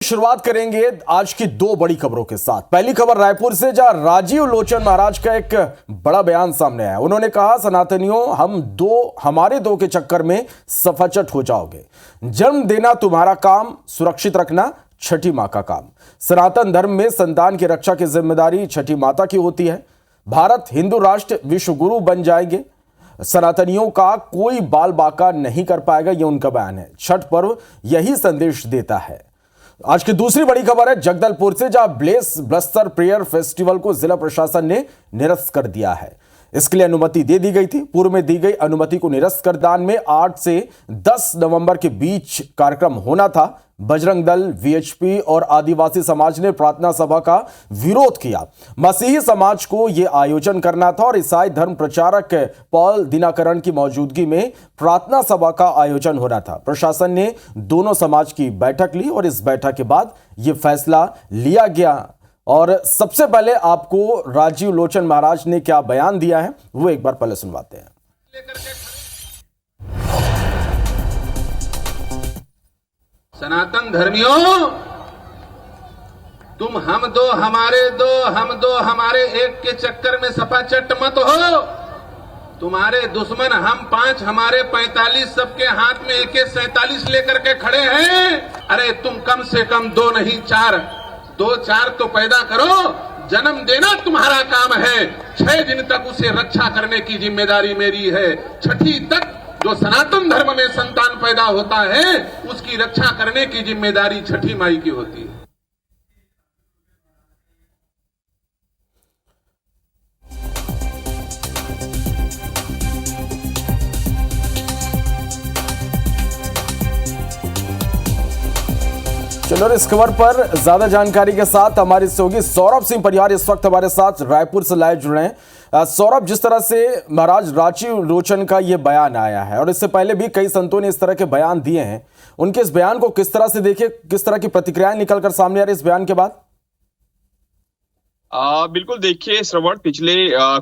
शुरुआत करेंगे आज की दो बड़ी खबरों के साथ। पहली खबर रायपुर से, जहां राजीव लोचन महाराज का एक बड़ा बयान सामने आया। उन्होंने कहा, सनातनियों हमारे दो के चक्कर में सफाचट हो जाओगे। जन्म देना तुम्हारा काम, सुरक्षित रखना छठी मां का काम। सनातन धर्म में संतान की रक्षा की जिम्मेदारी छठी माता की होती है। भारत हिंदू राष्ट्र विश्व गुरु बन जाएंगे। सनातनियों का कोई बाल बाका नहीं कर पाएगा, यह उनका बयान है। छठ पर्व यही संदेश देता है। आज की दूसरी बड़ी खबर है जगदलपुर से, जहां ब्लेस बस्तर प्रेयर फेस्टिवल को जिला प्रशासन ने निरस्त कर दिया है। इसके लिए अनुमति दे दी गई थी। पूर्व में दी गई अनुमति को निरस्त कर दान में 8 से 10 नवंबर के बीच कार्यक्रम होना था। बजरंग दल, वीएचपी और आदिवासी समाज ने प्रार्थना सभा का विरोध किया। मसीही समाज को यह आयोजन करना था और ईसाई धर्म प्रचारक पॉल दिनाकरण की मौजूदगी में प्रार्थना सभा का आयोजन होना था। प्रशासन ने दोनों समाज की बैठक ली और इस बैठक के बाद यह फैसला लिया गया। और सबसे पहले आपको राजीव लोचन महाराज ने क्या बयान दिया है वो एक बार पहले सुनवाते हैं। सनातन धर्मियों, तुम हम दो हमारे एक के चक्कर में सफाचट मत हो। तुम्हारे दुश्मन हम 5, हमारे 45, सबके हाथ में AK-47 लेकर के खड़े हैं। अरे तुम कम से कम 2 नहीं 4 तो पैदा करो। जन्म देना तुम्हारा काम है। 6 दिन तक उसे रक्षा करने की जिम्मेदारी मेरी है। छठी तक जो सनातन धर्म में संतान पैदा होता है उसकी रक्षा करने की जिम्मेदारी छठी माई की होती है। चलो, इस खबर पर ज्यादा जानकारी के साथ हमारी सहयोगी सौरभ सिंह परिहार इस वक्त हमारे साथ रायपुर से लाइव जुड़े हैं। सौरभ, जिस तरह से महाराज राजीव लोचन का ये बयान आया है और इससे पहले भी कई संतों ने इस तरह के बयान दिए हैं, उनके इस बयान को किस तरह से देखे, किस तरह की प्रतिक्रियाएं निकलकर सामने आ रही इस बयान के बाद? बिल्कुल, देखिए श्रवण, पिछले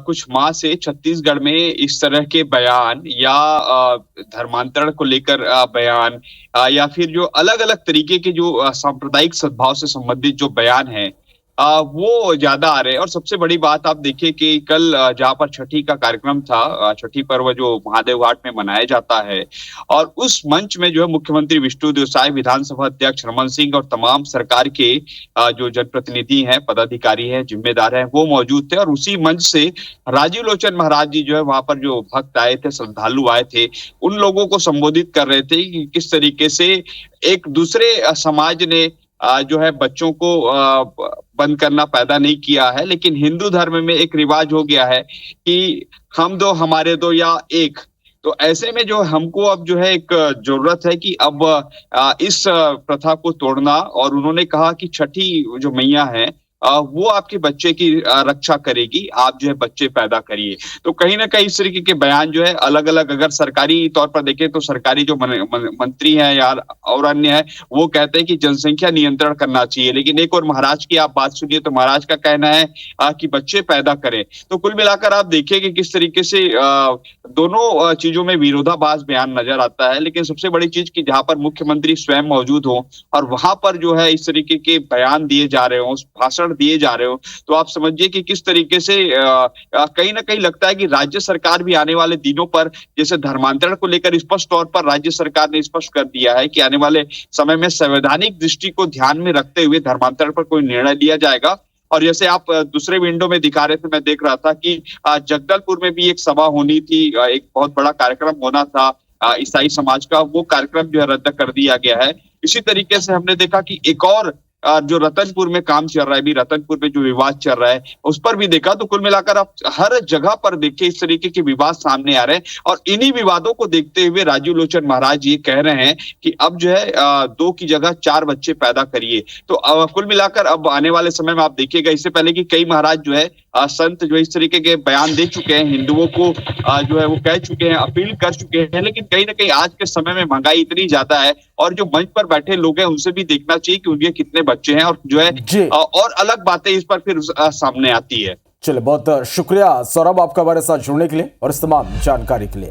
कुछ माह से छत्तीसगढ़ में इस तरह के बयान या धर्मांतरण को लेकर बयान या फिर जो अलग अलग तरीके के जो सांप्रदायिक सद्भाव से संबंधित जो बयान है वो ज्यादा आ रहे हैं। और सबसे बड़ी बात आप देखिए कि कल जहां पर छठी का कार्यक्रम था, छठी पर्व जो महादेव घाट में मनाया जाता है, और उस मंच में जो है मुख्यमंत्री विष्णुदेव साय, विधानसभा अध्यक्ष रमन सिंह और तमाम सरकार के जो जनप्रतिनिधि हैं, पदाधिकारी हैं, जिम्मेदार हैं, वो मौजूद थे। और उसी मंच से राजीव लोचन महाराज जी जो है वहां पर जो भक्त आए थे, श्रद्धालु आए थे, उन लोगों को संबोधित कर रहे थे कि किस तरीके से एक दूसरे समाज ने जो है बच्चों को बंद करना पैदा नहीं किया है, लेकिन हिंदू धर्म में एक रिवाज हो गया है कि हम दो हमारे दो या एक। तो ऐसे में जो हमको अब जो है एक जरूरत है कि अब इस प्रथा को तोड़ना। और उन्होंने कहा कि छठी जो मैया है वो आपके बच्चे की रक्षा करेगी, आप जो है बच्चे पैदा करिए। तो कहीं ना कहीं इस तरीके के बयान जो है अलग अलग, अगर सरकारी तौर पर देखें तो सरकारी जो मंत्री हैं या और अन्य है वो कहते हैं कि जनसंख्या नियंत्रण करना चाहिए, लेकिन एक और महाराज की आप बात सुनिए तो महाराज का कहना है कि बच्चे पैदा करें। तो कुल मिलाकर आप देखिए कि किस तरीके से दोनों चीजों में विरोधाभास बयान नजर आता है। लेकिन सबसे बड़ी चीज कि जहां पर मुख्यमंत्री स्वयं मौजूद हो और वहां पर जो है इस तरीके के बयान दिए जा रहे हो, भाषण दिए जा रहे हो, तो आप समझिए कि किस तरीके से कहीं ना कहीं लगता है कि राज्य सरकार भी आने वाले दिनों पर, जैसे धर्मांतरण को लेकर स्पष्ट तौर पर राज्य सरकार ने स्पष्ट कर दिया है कि आने वाले समय में संवैधानिक दृष्टि को ध्यान में रखते हुए धर्मांतरण पर कोई निर्णय लिया जाएगा। और जैसे आप दूसरे विंडो में दिखा रहे थे, मैं देख रहा था कि जगदलपुर में भी एक सभा होनी थी, एक बहुत बड़ा कार्यक्रम होना था ईसाई समाज का, वो कार्यक्रम जो है रद्द कर दिया गया है। इसी तरीके से हमने देखा कि एक और जो रतनपुर में काम चल रहा है, भी रतनपुर में जो विवाद चल रहा है उस पर भी देखा। तो कुल मिलाकर आप हर जगह पर देखिए इस तरीके के विवाद सामने आ रहे हैं। और इन्हीं विवादों को देखते हुए राजीव लोचन महाराज ये कह रहे हैं कि अब जो है 2 की जगह 4 बच्चे पैदा करिए। तो कुल मिलाकर अब आने वाले समय में आप देखिएगा, इससे पहले कि कई महाराज जो है संत जो इस तरीके के बयान दे चुके हैं, हिंदुओं को जो है वो कह चुके हैं, अपील कर चुके हैं। लेकिन कहीं ना कहीं आज के समय में महंगाई इतनी ज्यादा है और जो मंच पर बैठे लोग हैं उनसे भी देखना चाहिए कि उनके कितने बच्चे हैं, और जो है और अलग बातें इस पर फिर सामने आती है। चलिए, बहुत शुक्रिया सौरभ आपका हमारे साथ जुड़ने के लिए और इस तमाम जानकारी के लिए।